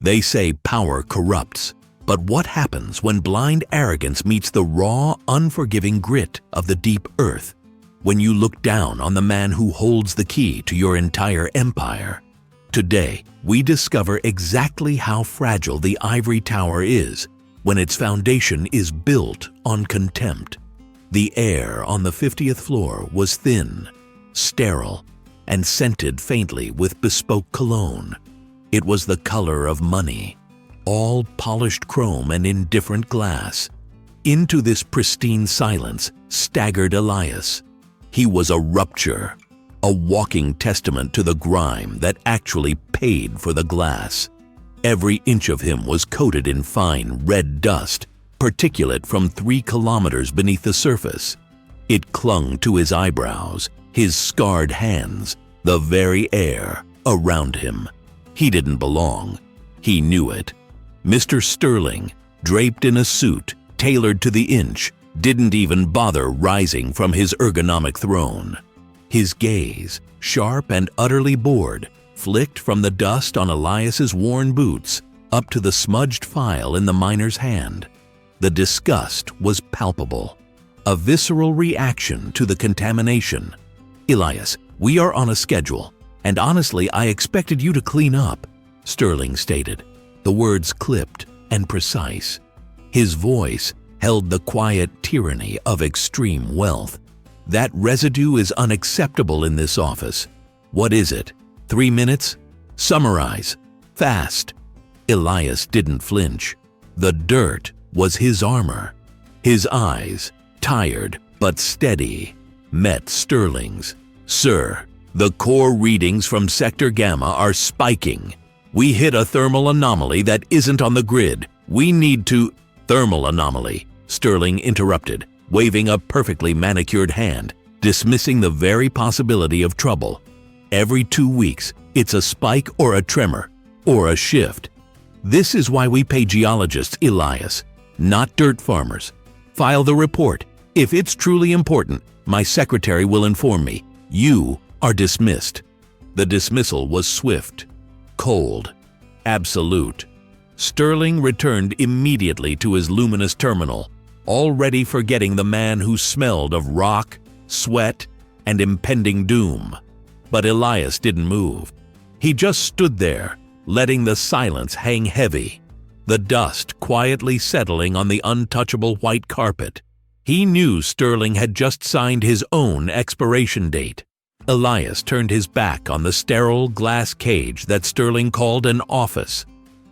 They say power corrupts, but what happens when blind arrogance meets the raw, unforgiving grit of the deep earth? When you look down on the man who holds the key to your entire empire? Today, we discover exactly how fragile the ivory tower is when its foundation is built on contempt. The air on the 50th floor was thin, sterile, and scented faintly with bespoke cologne. It was the color of money, all polished chrome and indifferent glass. Into this pristine silence staggered Elias. He was a rupture, a walking testament to the grime that actually paid for the glass. Every inch of him was coated in fine red dust, particulate from 3 kilometers beneath the surface. It clung to his eyebrows, his scarred hands, the very air around him. He didn't belong. He knew it. Mr. Sterling, draped in a suit, tailored to the inch, didn't even bother rising from his ergonomic throne. His gaze, sharp and utterly bored, flicked from the dust on Elias's worn boots up to the smudged file in the miner's hand. The disgust was palpable, a visceral reaction to the contamination. "Elias, we are on a schedule, and honestly, I expected you to clean up," Sterling stated, the words clipped and precise. His voice held the quiet tyranny of extreme wealth. "That residue is unacceptable in this office. What is it? 3 minutes? Summarize. Fast." Elias didn't flinch. The dirt was his armor. His eyes, tired but steady, met Sterling's. "Sir, the core readings from Sector Gamma are spiking. We hit a thermal anomaly that isn't on the grid. We need to—" "Thermal anomaly," Sterling interrupted, waving a perfectly manicured hand, dismissing the very possibility of trouble. "Every 2 weeks, it's a spike or a tremor, or a shift. This is why we pay geologists, Elias, not dirt farmers. File the report. If it's truly important, my secretary will inform me. You are dismissed." The dismissal was swift, cold, absolute. Sterling returned immediately to his luminous terminal, already forgetting the man who smelled of rock, sweat, and impending doom. But Elias didn't move. He just stood there, letting the silence hang heavy, the dust quietly settling on the untouchable white carpet. He knew Sterling had just signed his own expiration date. Elias turned his back on the sterile glass cage that Sterling called an office.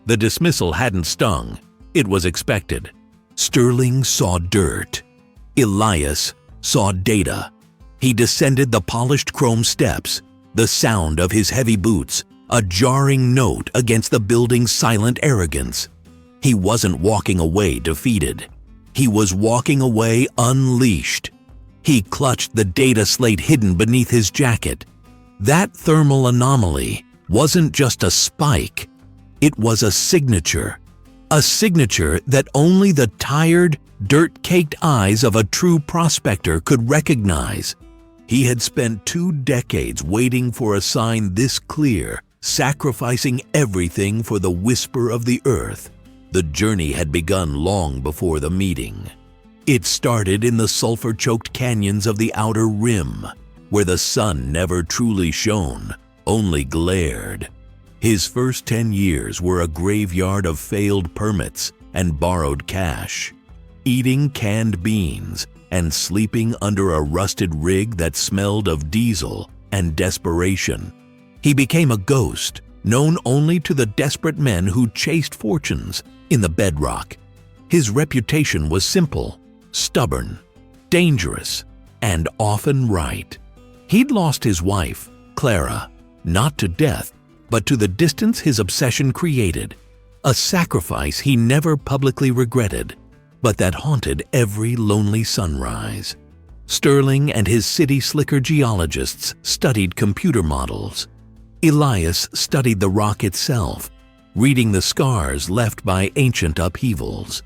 The dismissal hadn't stung. It was expected. Sterling saw dirt. Elias saw data. He descended the polished chrome steps, the sound of his heavy boots, a jarring note against the building's silent arrogance. He wasn't walking away defeated. He was walking away unleashed. He clutched the data slate hidden beneath his jacket. That thermal anomaly wasn't just a spike. It was a signature that only the tired, dirt-caked eyes of a true prospector could recognize. He had spent 2 decades waiting for a sign this clear, sacrificing everything for the whisper of the earth. The journey had begun long before the meeting. It started in the sulfur-choked canyons of the outer rim, where the sun never truly shone, only glared. His first 10 years were a graveyard of failed permits and borrowed cash, eating canned beans and sleeping under a rusted rig that smelled of diesel and desperation. He became a ghost, known only to the desperate men who chased fortunes in the bedrock. His reputation was simple, stubborn, dangerous, and often right. He'd lost his wife, Clara, not to death, but to the distance his obsession created, a sacrifice he never publicly regretted, but that haunted every lonely sunrise. Sterling and his city slicker geologists studied computer models. Elias studied the rock itself, reading the scars left by ancient upheavals.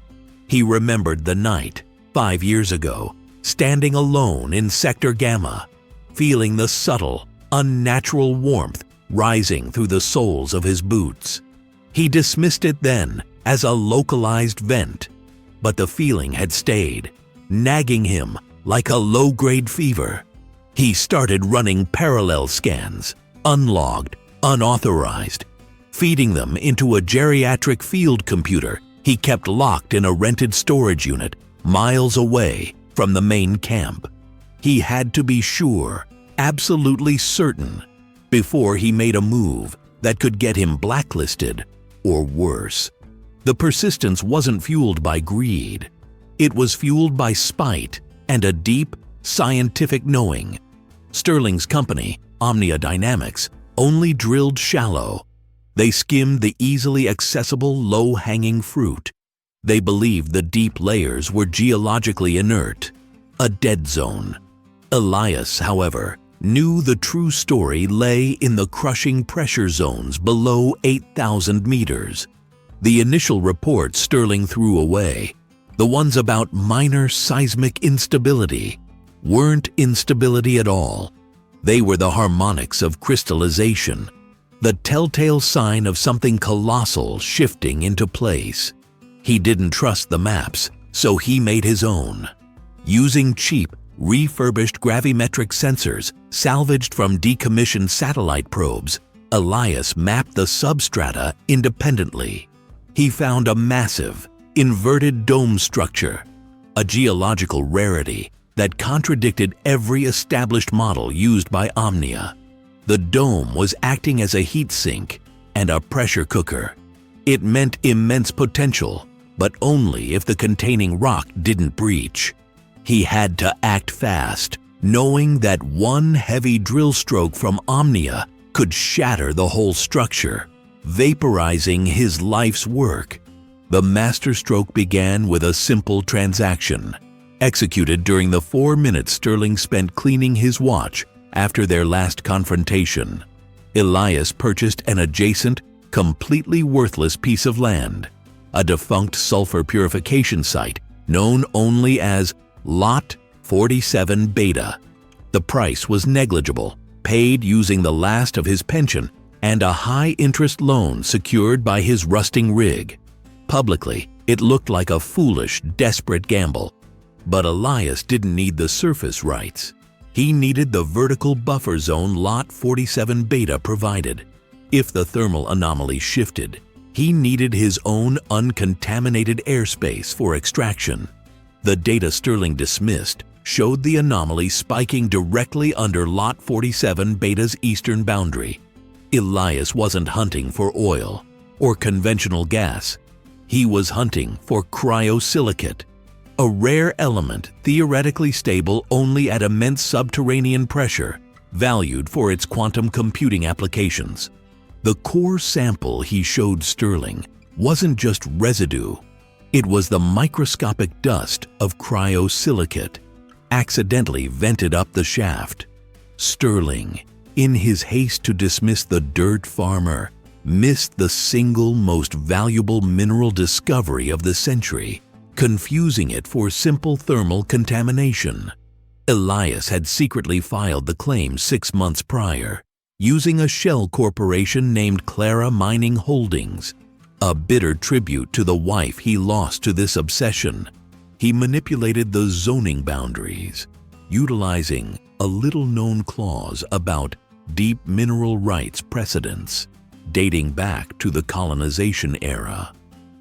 He remembered the night, 5 years ago, standing alone in Sector Gamma, feeling the subtle, unnatural warmth rising through the soles of his boots. He dismissed it then as a localized vent, but the feeling had stayed, nagging him like a low-grade fever. He started running parallel scans, unlogged, unauthorized, feeding them into a geriatric field computer he kept locked in a rented storage unit miles away from the main camp. He had to be sure, absolutely certain, before he made a move that could get him blacklisted or worse. The persistence wasn't fueled by greed. It was fueled by spite and a deep, scientific knowing. Sterling's company, Omnia Dynamics, only drilled shallow. They skimmed the easily accessible, low-hanging fruit. They believed the deep layers were geologically inert, a dead zone. Elias, however, knew the true story lay in the crushing pressure zones below 8,000 meters. The initial reports Sterling threw away, the ones about minor seismic instability, weren't instability at all. They were the harmonics of crystallization, the telltale sign of something colossal shifting into place. He didn't trust the maps, so he made his own. Using cheap, refurbished gravimetric sensors salvaged from decommissioned satellite probes, Elias mapped the substrata independently. He found a massive, inverted dome structure, a geological rarity that contradicted every established model used by Omnia. The dome was acting as a heat sink and a pressure cooker. It meant immense potential, but only if the containing rock didn't breach. He had to act fast, knowing that one heavy drill stroke from Omnia could shatter the whole structure, vaporizing his life's work. The masterstroke began with a simple transaction, executed during the 4 minutes Sterling spent cleaning his watch after their last confrontation. Elias purchased an adjacent, completely worthless piece of land, a defunct sulfur purification site known only as Lot 47 Beta. The price was negligible, paid using the last of his pension and a high-interest loan secured by his rusting rig. Publicly, it looked like a foolish, desperate gamble. But Elias didn't need the surface rights. He needed the vertical buffer zone Lot 47 Beta provided. If the thermal anomaly shifted, he needed his own uncontaminated airspace for extraction. The data Sterling dismissed showed the anomaly spiking directly under Lot 47 Beta's eastern boundary. Elias wasn't hunting for oil or conventional gas. He was hunting for cryosilicate, a rare element theoretically stable only at immense subterranean pressure, valued for its quantum computing applications. The core sample he showed Sterling wasn't just residue. It was the microscopic dust of cryosilicate, accidentally vented up the shaft. Sterling, in his haste to dismiss the dirt farmer, missed the single most valuable mineral discovery of the century, confusing it for simple thermal contamination. Elias had secretly filed the claim 6 months prior, using a shell corporation named Clara Mining Holdings, a bitter tribute to the wife he lost to this obsession. He manipulated the zoning boundaries, utilizing a little-known clause about deep mineral rights precedents dating back to the colonization era.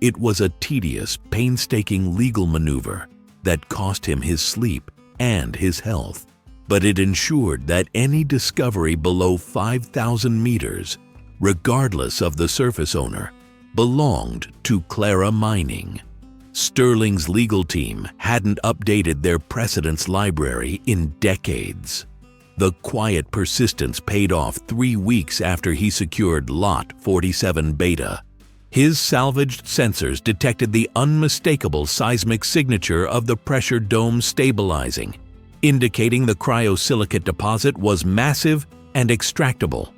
It was a tedious, painstaking legal maneuver that cost him his sleep and his health, but it ensured that any discovery below 5,000 meters, regardless of the surface owner, belonged to Clara Mining. Sterling's legal team hadn't updated their precedents library in decades. The quiet persistence paid off 3 weeks after he secured Lot 47 Beta. His salvaged sensors detected the unmistakable seismic signature of the pressure dome stabilizing, indicating the cryosilicate deposit was massive and extractable.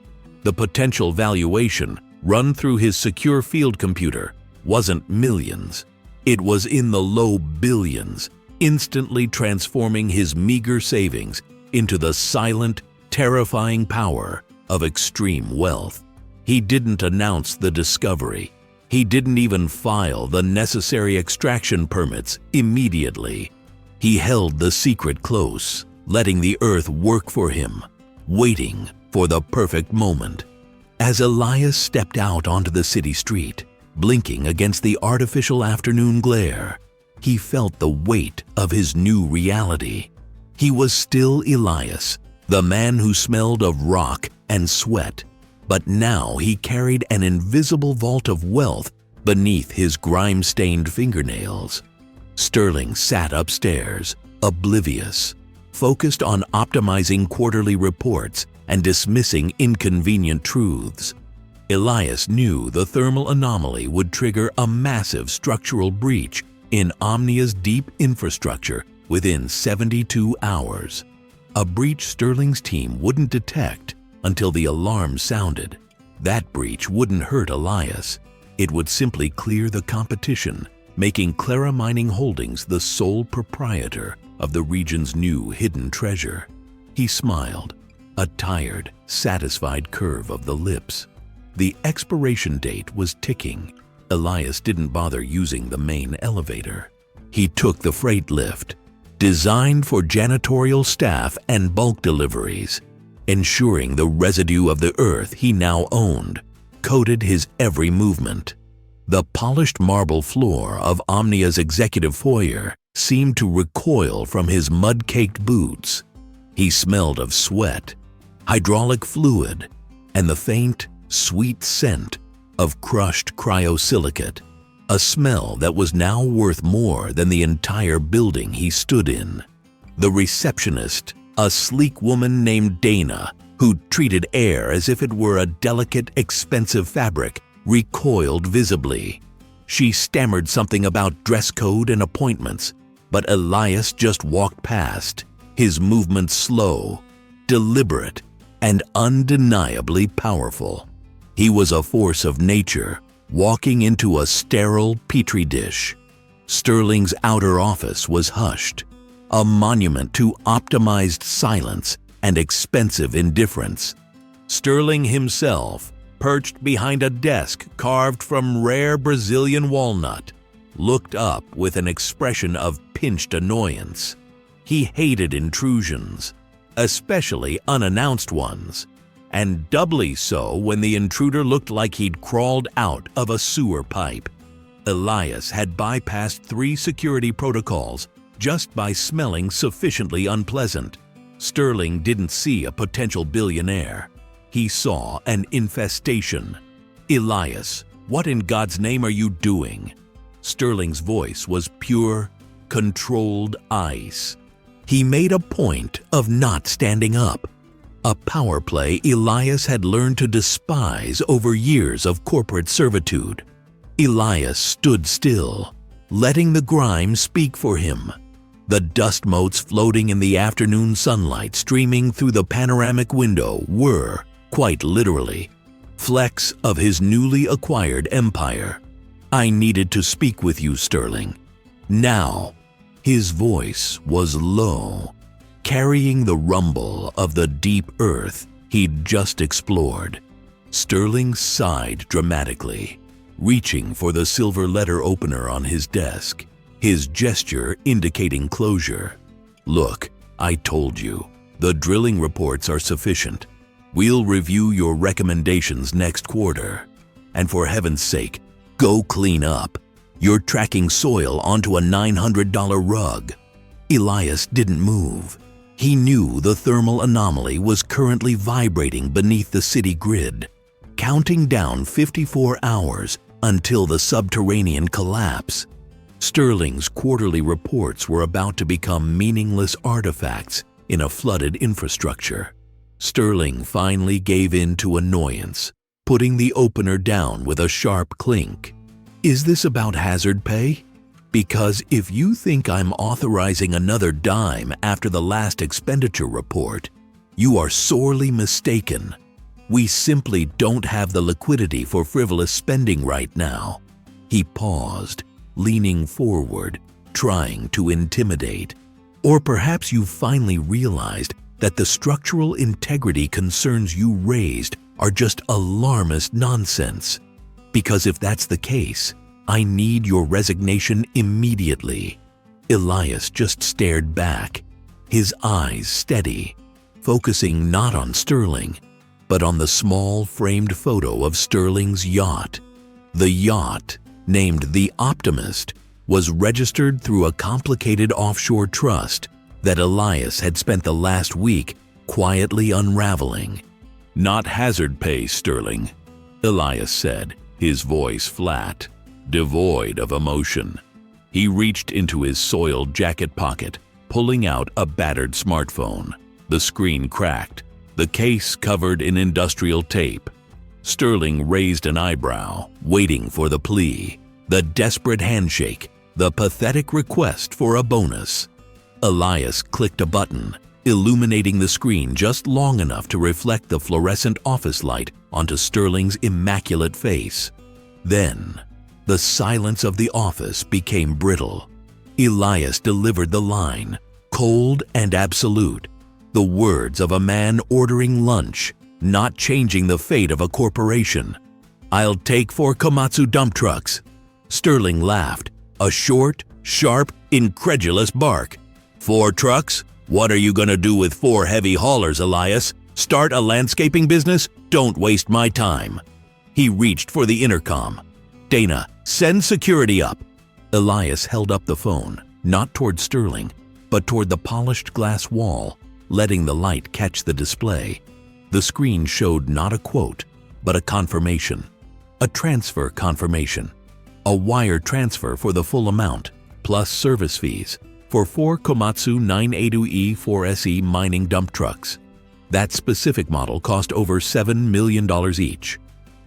The potential valuation, run through his secure field computer, wasn't millions. It was in the low billions, instantly transforming his meager savings into the silent, terrifying power of extreme wealth. He didn't announce the discovery. He didn't even file the necessary extraction permits immediately. He held the secret close, letting the earth work for him, waiting for the perfect moment. As Elias stepped out onto the city street, blinking against the artificial afternoon glare, he felt the weight of his new reality. He was still Elias, the man who smelled of rock and sweat, but now he carried an invisible vault of wealth beneath his grime-stained fingernails. Sterling sat upstairs, oblivious, focused on optimizing quarterly reports and dismissing inconvenient truths. Elias knew the thermal anomaly would trigger a massive structural breach in Omnia's deep infrastructure within 72 hours. A breach Sterling's team wouldn't detect until the alarm sounded. That breach wouldn't hurt Elias. It would simply clear the competition, making Clara Mining Holdings the sole proprietor of the region's new hidden treasure. He smiled, a tired, satisfied curve of the lips. The expiration date was ticking. Elias didn't bother using the main elevator. He took the freight lift, designed for janitorial staff and bulk deliveries, ensuring the residue of the earth he now owned coated his every movement. The polished marble floor of Omnia's executive foyer seemed to recoil from his mud-caked boots. He smelled of sweat, hydraulic fluid, and the faint, sweet scent of crushed cryosilicate, a smell that was now worth more than the entire building he stood in. The receptionist, a sleek woman named Dana, who treated air as if it were a delicate, expensive fabric, recoiled visibly. She stammered something about dress code and appointments, but Elias just walked past, his movements slow, deliberate, and undeniably powerful. He was a force of nature, walking into a sterile petri dish. Sterling's outer office was hushed, a monument to optimized silence and expensive indifference. Sterling himself, perched behind a desk carved from rare Brazilian walnut, looked up with an expression of pinched annoyance. He hated intrusions, especially unannounced ones, and doubly so when the intruder looked like he'd crawled out of a sewer pipe. Elias had bypassed 3 security protocols just by smelling sufficiently unpleasant. Sterling didn't see a potential billionaire. He saw an infestation. "Elias, what in God's name are you doing?" Sterling's voice was pure, controlled ice. He made a point of not standing up, a power play Elias had learned to despise over years of corporate servitude. Elias stood still, letting the grime speak for him. The dust motes floating in the afternoon sunlight streaming through the panoramic window were, quite literally, flecks of his newly acquired empire. "I needed to speak with you, Sterling. Now." His voice was low, carrying the rumble of the deep earth he'd just explored. Sterling sighed dramatically, reaching for the silver letter opener on his desk, his gesture indicating closure. "Look, I told you, the drilling reports are sufficient. We'll review your recommendations next quarter. And for heaven's sake, go clean up. You're tracking soil onto a $900 rug." Elias didn't move. He knew the thermal anomaly was currently vibrating beneath the city grid, counting down 54 hours until the subterranean collapse. Sterling's quarterly reports were about to become meaningless artifacts in a flooded infrastructure. Sterling finally gave in to annoyance, putting the opener down with a sharp clink. "Is this about hazard pay? Because if you think I'm authorizing another dime after the last expenditure report, you are sorely mistaken. We simply don't have the liquidity for frivolous spending right now." He paused, leaning forward, trying to intimidate. "Or perhaps you finally realized that the structural integrity concerns you raised are just alarmist nonsense. Because if that's the case, I need your resignation immediately." Elias just stared back, his eyes steady, focusing not on Sterling, but on the small framed photo of Sterling's yacht. The yacht, named the Optimist, was registered through a complicated offshore trust that Elias had spent the last week quietly unraveling. "Not hazard pay, Sterling," Elias said, his voice flat, devoid of emotion. He reached into his soiled jacket pocket, pulling out a battered smartphone. The screen cracked, the case covered in industrial tape. Sterling raised an eyebrow, waiting for the plea, the desperate handshake, the pathetic request for a bonus. Elias clicked a button, illuminating the screen just long enough to reflect the fluorescent office light onto Sterling's immaculate face. Then, the silence of the office became brittle. Elias delivered the line, cold and absolute, the words of a man ordering lunch, not changing the fate of a corporation. "I'll take 4 Komatsu dump trucks." Sterling laughed, a short, sharp, incredulous bark. "4 trucks? What are you gonna do with 4 heavy haulers, Elias? Start a landscaping business? Don't waste my time." He reached for the intercom. "Dana, send security up." Elias held up the phone, not toward Sterling, but toward the polished glass wall, letting the light catch the display. The screen showed not a quote, but a confirmation. A transfer confirmation. A wire transfer for the full amount, plus service fees, for 4 Komatsu 982E4SE mining dump trucks. That specific model cost over $7 million each.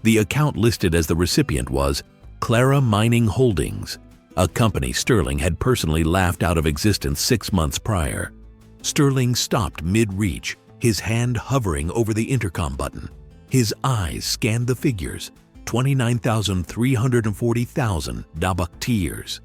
The account listed as the recipient was Clara Mining Holdings, a company Sterling had personally laughed out of existence 6 months prior. Sterling stopped mid-reach, his hand hovering over the intercom button. His eyes scanned the figures, 29,340,000 dabaktirs.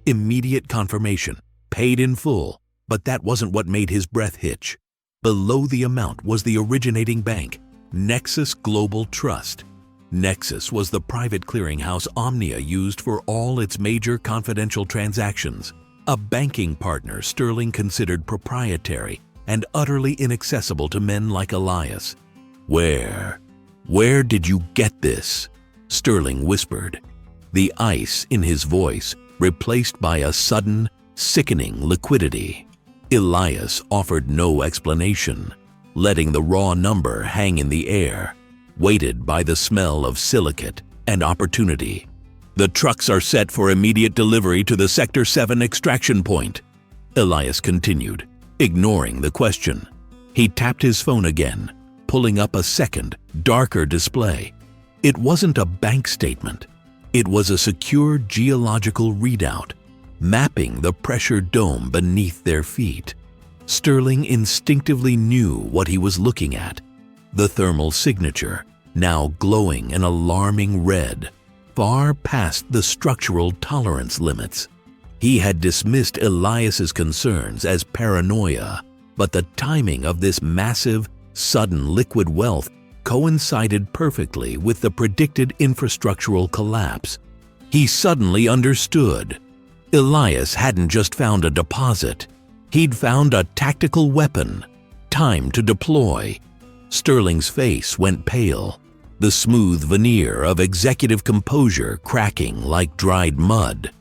Immediate confirmation, paid in full, but that wasn't what made his breath hitch. Below the amount was the originating bank, Nexus Global Trust. Nexus was the private clearinghouse Omnia used for all its major confidential transactions, a banking partner Sterling considered proprietary and utterly inaccessible to men like Elias. Where did you get this?" Sterling whispered, the ice in his voice replaced by a sudden, sickening liquidity. Elias offered no explanation, letting the raw number hang in the air, weighted by the smell of silicate and opportunity. "The trucks are set for immediate delivery to the Sector 7 extraction point," Elias continued, ignoring the question. He tapped his phone again, pulling up a second, darker display. It wasn't a bank statement. It was a secure geological readout, mapping the pressure dome beneath their feet. Sterling instinctively knew what he was looking at. The thermal signature, now glowing an alarming red, far past the structural tolerance limits. He had dismissed Elias's concerns as paranoia, but the timing of this massive, sudden liquid wealth coincided perfectly with the predicted infrastructural collapse. He suddenly understood. Elias hadn't just found a deposit. He'd found a tactical weapon, time to deploy. Sterling's face went pale, the smooth veneer of executive composure cracking like dried mud.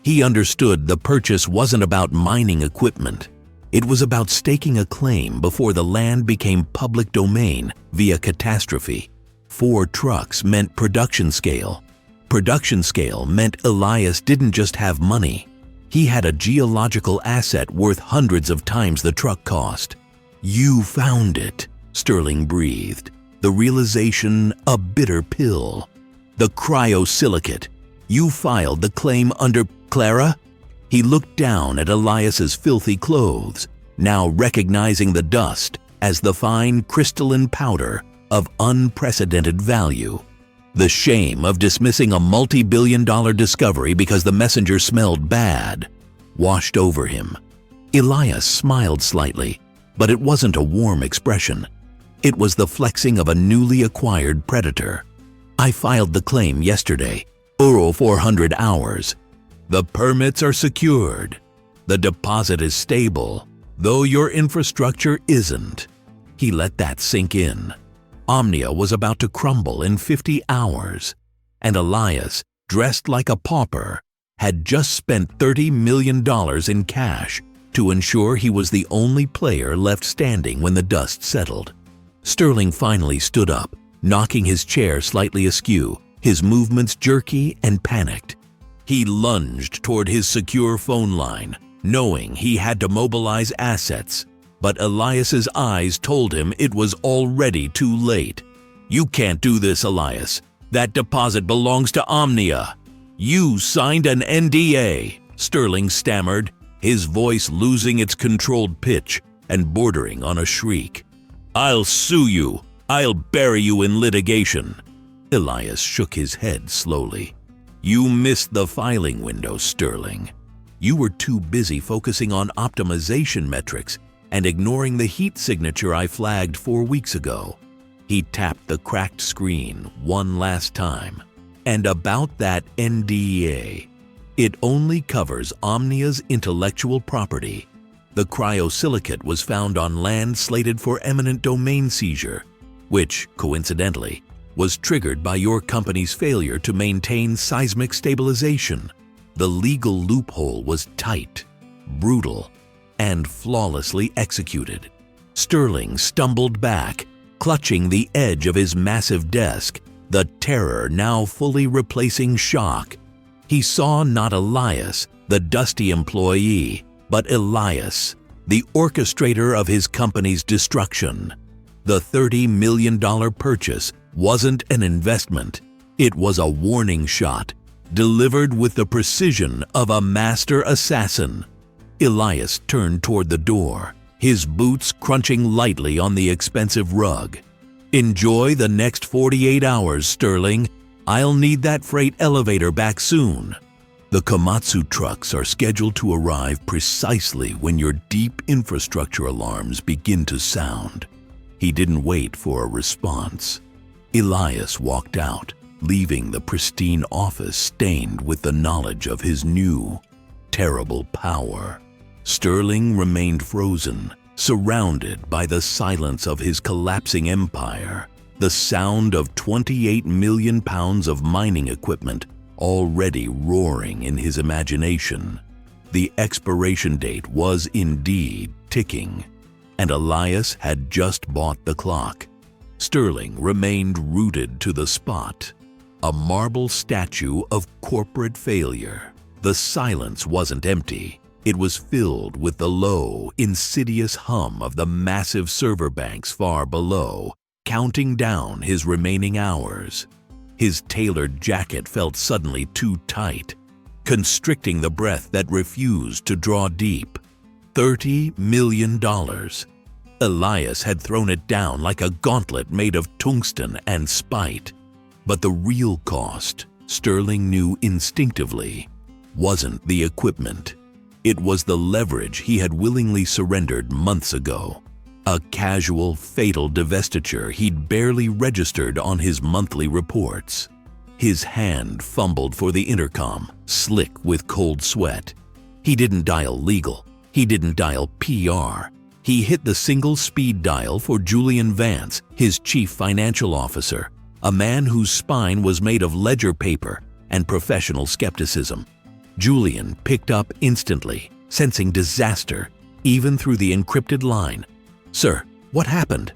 He understood the purchase wasn't about mining equipment. It was about staking a claim before the land became public domain via catastrophe. 4 trucks meant production scale. Production scale meant Elias didn't just have money. He had a geological asset worth hundreds of times the truck cost. "You found it," Sterling breathed, the realization a bitter pill. "The cryosilicate. You filed the claim under Clara?" He looked down at Elias's filthy clothes, now recognizing the dust as the fine crystalline powder of unprecedented value. The shame of dismissing a multi-billion-dollar discovery because the messenger smelled bad washed over him. Elias smiled slightly, but it wasn't a warm expression. It was the flexing of a newly acquired predator. I filed the claim yesterday. Euro 400 hours. The permits are secured. The deposit is stable, though your infrastructure isn't." He let that sink in. Omnia was about to crumble in 50 hours, and Elias, dressed like a pauper, had just spent $30 million in cash to ensure he was the only player left standing when the dust settled. Sterling finally stood up, knocking his chair slightly askew, his movements jerky and panicked. He lunged toward his secure phone line, knowing he had to mobilize assets, but Elias's eyes told him it was already too late. "You can't do this, Elias. That deposit belongs to Omnia. You signed an NDA," Sterling stammered, his voice losing its controlled pitch and bordering on a shriek. "I'll sue you. I'll bury you in litigation." Elias shook his head slowly. "You missed the filing window, Sterling. You were too busy focusing on optimization metrics and ignoring the heat signature I flagged 4 weeks ago." He tapped the cracked screen one last time. "And about that NDA, it only covers Omnia's intellectual property. The cryosilicate was found on land slated for eminent domain seizure, which, coincidentally, was triggered by your company's failure to maintain seismic stabilization. The legal loophole was tight, brutal, and flawlessly executed." Sterling stumbled back, clutching the edge of his massive desk, the terror now fully replacing shock. He saw not Elias, the dusty employee, but Elias, the orchestrator of his company's destruction. The $30 million purchase wasn't an investment. It was a warning shot, delivered with the precision of a master assassin. Elias turned toward the door, his boots crunching lightly on the expensive rug. "Enjoy the next 48 hours, Sterling. I'll need that freight elevator back soon." The Komatsu trucks are scheduled to arrive precisely when your deep infrastructure alarms begin to sound. He didn't wait for a response. Elias walked out, leaving the pristine office stained with the knowledge of his new, terrible power. Sterling remained frozen, surrounded by the silence of his collapsing empire, the sound of 28 million pounds of mining equipment already roaring in his imagination. The expiration date was indeed ticking, and Elias had just bought the clock. Sterling remained rooted to the spot, a marble statue of corporate failure. The silence wasn't empty. It was filled with the low, insidious hum of the massive server banks far below, counting down his remaining hours. His tailored jacket felt suddenly too tight, constricting the breath that refused to draw deep. $30 million. Elias had thrown it down like a gauntlet made of tungsten and spite. But the real cost, Sterling knew instinctively, wasn't the equipment. It was the leverage he had willingly surrendered months ago. A casual, fatal divestiture he'd barely registered on his monthly reports. His hand fumbled for the intercom, slick with cold sweat. He didn't dial legal. He didn't dial PR. He hit the single speed dial for Julian Vance, his chief financial officer, a man whose spine was made of ledger paper and professional skepticism. Julian picked up instantly, sensing disaster, even through the encrypted line. "Sir, what happened?"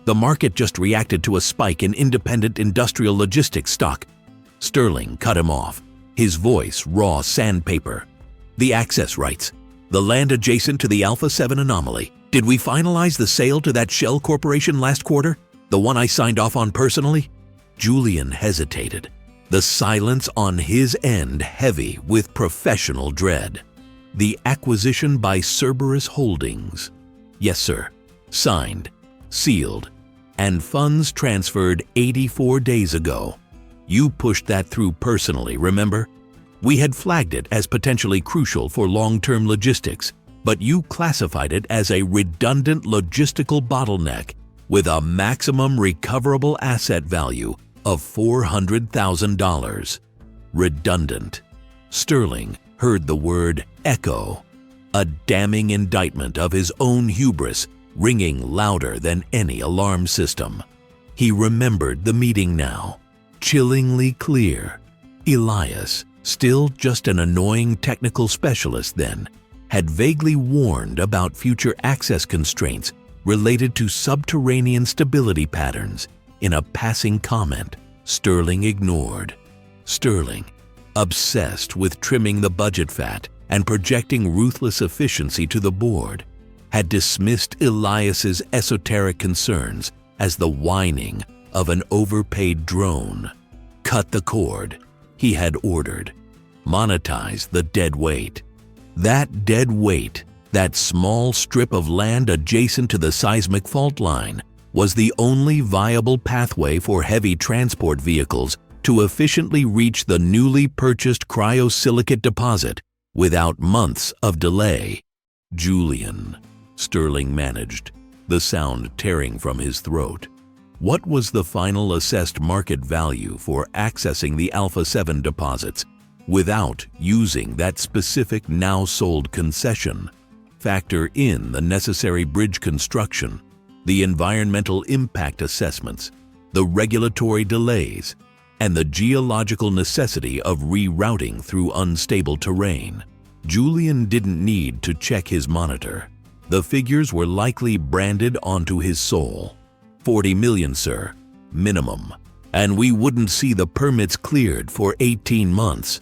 "The market just reacted to a spike in independent industrial logistics stock." Sterling cut him off, his voice raw sandpaper. "The access rights. The land adjacent to the Alpha 7 anomaly. Did we finalize the sale to that shell corporation last quarter? The one I signed off on personally?" Julian hesitated, the silence on his end heavy with professional dread. "The acquisition by Cerberus Holdings." "Yes, sir. Signed, sealed, and funds transferred 84 days ago. You pushed that through personally, remember? We had flagged it as potentially crucial for long-term logistics, but you classified it as a redundant logistical bottleneck with a maximum recoverable asset value of $400,000. Redundant. Sterling heard the word echo, a damning indictment of his own hubris ringing louder than any alarm system. He remembered the meeting now, chillingly clear. Elias, still just an annoying technical specialist then, had vaguely warned about future access constraints related to subterranean stability patterns in a passing comment Sterling ignored. Sterling, obsessed with trimming the budget fat and projecting ruthless efficiency to the board, had dismissed Elias's esoteric concerns as the whining of an overpaid drone. Cut the cord, he had ordered. Monetize the dead weight. That dead weight, that small strip of land adjacent to the seismic fault line, was the only viable pathway for heavy transport vehicles to efficiently reach the newly purchased cryosilicate deposit without months of delay. Julian, Sterling managed, the sound tearing from his throat. What was the final assessed market value for accessing the Alpha 7 deposits without using that specific now-sold concession? Factor in the necessary bridge construction, the environmental impact assessments, the regulatory delays, and the geological necessity of rerouting through unstable terrain. Julian didn't need to check his monitor. The figures were likely branded onto his soul. 40 million, sir, minimum. And we wouldn't see the permits cleared for 18 months.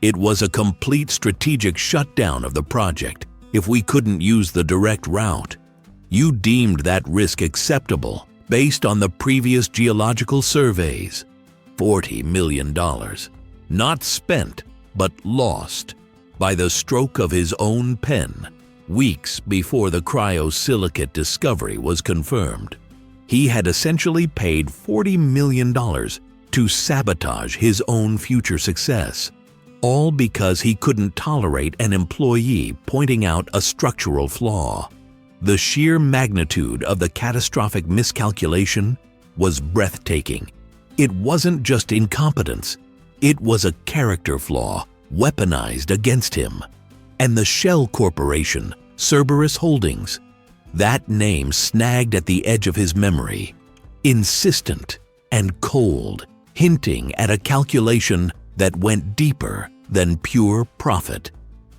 It was a complete strategic shutdown of the project if we couldn't use the direct route. You deemed that risk acceptable based on the previous geological surveys. $40 million. Not spent, but lost by the stroke of his own pen, weeks before the cryosilicate discovery was confirmed. He had essentially paid $40 million to sabotage his own future success, all because he couldn't tolerate an employee pointing out a structural flaw. The sheer magnitude of the catastrophic miscalculation was breathtaking. It wasn't just incompetence, it was a character flaw weaponized against him. And the shell corporation, Cerberus Holdings, that name snagged at the edge of his memory, insistent and cold, hinting at a calculation that went deeper than pure profit.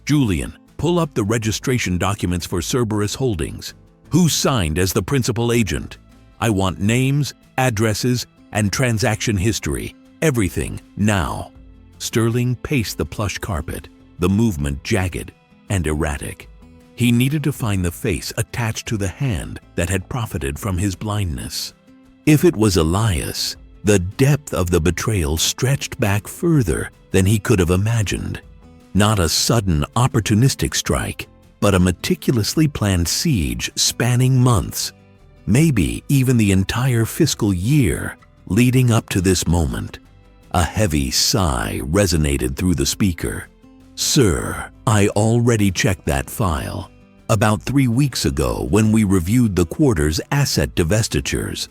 Julian, pull up the registration documents for Cerberus Holdings. Who signed as the principal agent? I want names, addresses, and transaction history. Everything, now. Sterling paced the plush carpet, the movement jagged and erratic. He needed to find the face attached to the hand that had profited from his blindness. If it was Elias, the depth of the betrayal stretched back further than he could have imagined. Not a sudden, opportunistic strike, but a meticulously planned siege spanning months, maybe even the entire fiscal year leading up to this moment. A heavy sigh resonated through the speaker. Sir, I already checked that file. About 3 weeks ago when we reviewed the quarter's asset divestitures.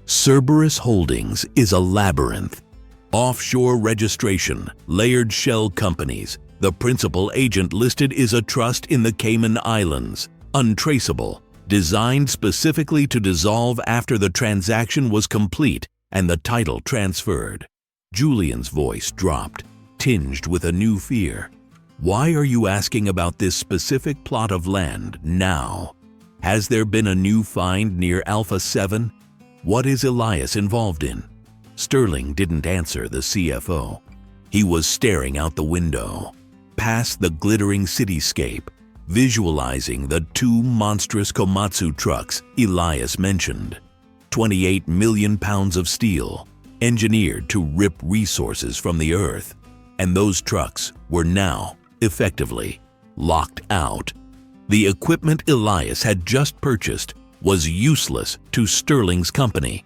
Cerberus Holdings is a labyrinth. Offshore registration, layered shell companies. The principal agent listed is a trust in the Cayman Islands, untraceable, designed specifically to dissolve after the transaction was complete and the title transferred. Julian's voice dropped, tinged with a new fear. Why are you asking about this specific plot of land now? Has there been a new find near Alpha 7? What is Elias involved in? Sterling didn't answer the CFO. He was staring out the window, past the glittering cityscape, visualizing the 2 monstrous Komatsu trucks Elias mentioned. 28 million pounds of steel, engineered to rip resources from the earth. And those trucks were now, effectively, locked out. The equipment Elias had just purchased was useless to Sterling's company,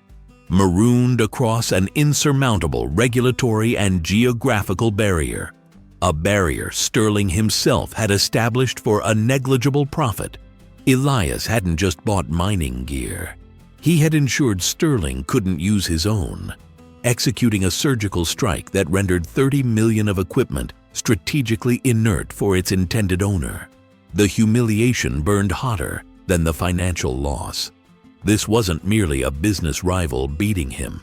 marooned across an insurmountable regulatory and geographical barrier, a barrier Sterling himself had established for a negligible profit. Elias hadn't just bought mining gear. He had ensured Sterling couldn't use his own. executing a surgical strike that rendered 30 million of equipment strategically inert for its intended owner. The humiliation burned hotter than the financial loss. This wasn't merely a business rival beating him.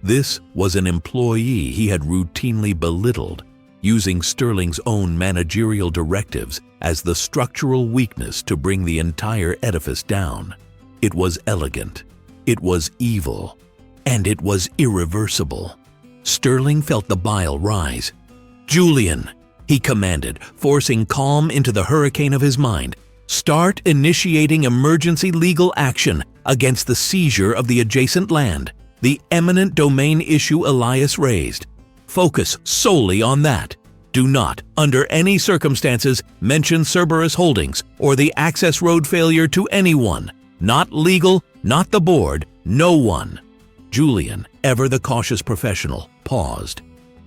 This was an employee he had routinely belittled, using Sterling's own managerial directives as the structural weakness to bring the entire edifice down. It was elegant, it was evil, and it was irreversible. Sterling felt the bile rise. "Julian," he commanded, forcing calm into the hurricane of his mind, "start initiating emergency legal action against the seizure of the adjacent land, the eminent domain issue Elias raised. Focus solely on that. Do not, under any circumstances, mention Cerberus Holdings or the access road failure to anyone. Not legal, not the board, no one." Julian, ever the cautious professional, paused.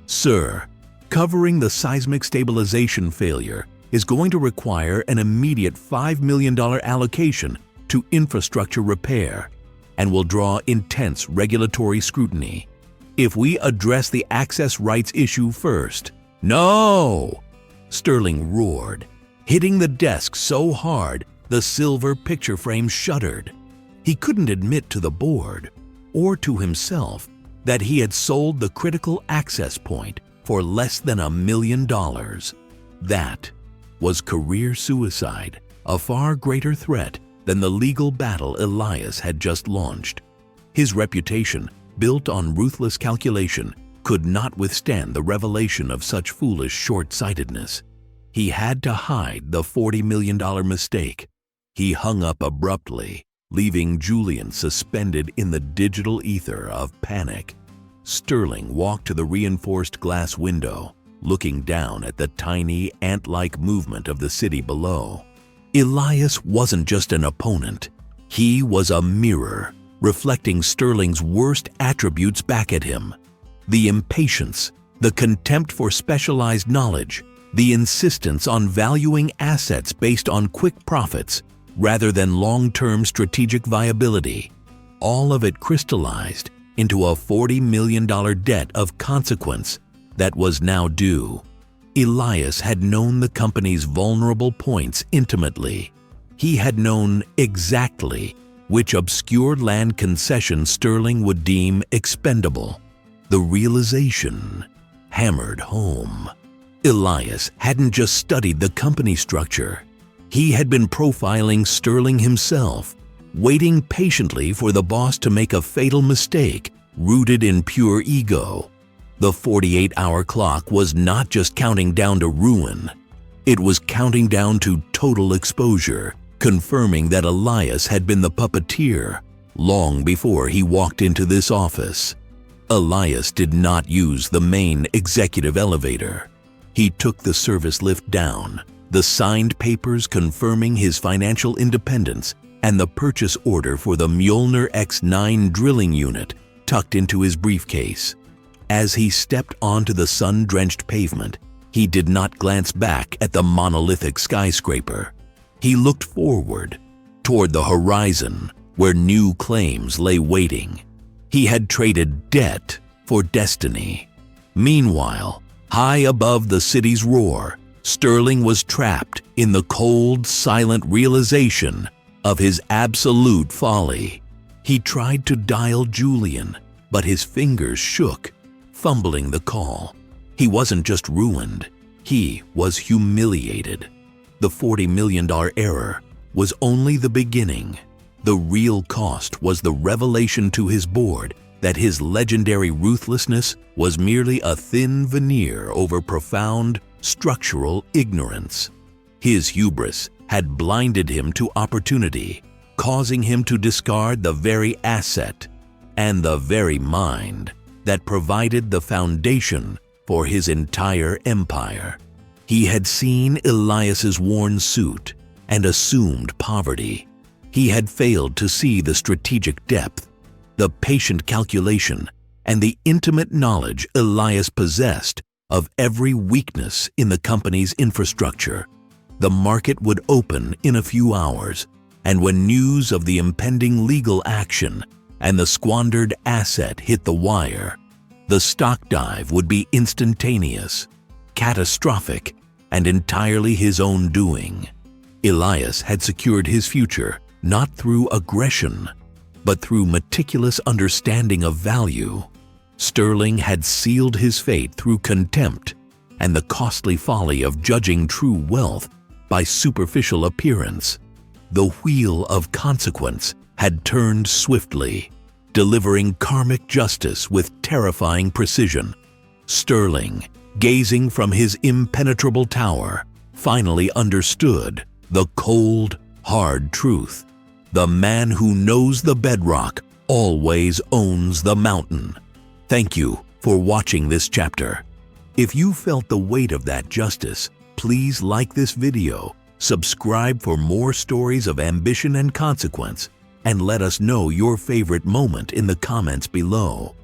"Sir, covering the seismic stabilization failure is going to require an immediate $5 million allocation to infrastructure repair and will draw intense regulatory scrutiny. If we address the access rights issue first—" "No!" Sterling roared, hitting the desk so hard the silver picture frame shuddered. He couldn't admit to the board or to himself that he had sold the critical access point for less than $1 million. That was career suicide, a far greater threat than the legal battle Elias had just launched. His reputation, built on ruthless calculation, could not withstand the revelation of such foolish short-sightedness. He had to hide the $40 million mistake. He hung up abruptly, leaving Julian suspended in the digital ether of panic. Sterling walked to the reinforced glass window, looking down at the tiny, ant-like movement of the city below. Elias wasn't just an opponent. He was a mirror, reflecting Sterling's worst attributes back at him. The impatience, the contempt for specialized knowledge, the insistence on valuing assets based on quick profits rather than long-term strategic viability. All of it crystallized into a $40 million debt of consequence that was now due. Elias had known the company's vulnerable points intimately. He had known exactly which obscure land concession Sterling would deem expendable. The realization hammered home. Elias hadn't just studied the company structure. He had been profiling Sterling himself, waiting patiently for the boss to make a fatal mistake rooted in pure ego. The 48-hour clock was not just counting down to ruin. It was counting down to total exposure, confirming that Elias had been the puppeteer long before he walked into this office. Elias did not use the main executive elevator. He took the service lift down, the signed papers confirming his financial independence and the purchase order for the Mjolnir X9 drilling unit tucked into his briefcase. As he stepped onto the sun-drenched pavement, he did not glance back at the monolithic skyscraper. He looked forward, toward the horizon where new claims lay waiting. He had traded debt for destiny. Meanwhile, high above the city's roar, Sterling was trapped in the cold, silent realization of his absolute folly. He tried to dial Julian, but his fingers shook, fumbling the call. He wasn't just ruined, he was humiliated. The $40 million error was only the beginning. The real cost was the revelation to his board that his legendary ruthlessness was merely a thin veneer over profound, structural ignorance. His hubris had blinded him to opportunity, causing him to discard the very asset and the very mind that provided the foundation for his entire empire. He had seen Elias's worn suit and assumed poverty. He had failed to see the strategic depth, the patient calculation, and the intimate knowledge Elias possessed of every weakness in the company's infrastructure. The market would open in a few hours, and when news of the impending legal action and the squandered asset hit the wire, The stock dive would be instantaneous, catastrophic, and entirely his own doing. Elias had secured his future not through aggression, but through meticulous understanding of value. Sterling had sealed his fate through contempt and the costly folly of judging true wealth by superficial appearance. The wheel of consequence had turned swiftly, delivering karmic justice with terrifying precision. Sterling, gazing from his impenetrable tower, finally understood the cold, hard truth. The man who knows the bedrock always owns the mountain. Thank you for watching this chapter. If you felt the weight of that justice, please like this video, subscribe for more stories of ambition and consequence, and let us know your favorite moment in the comments below.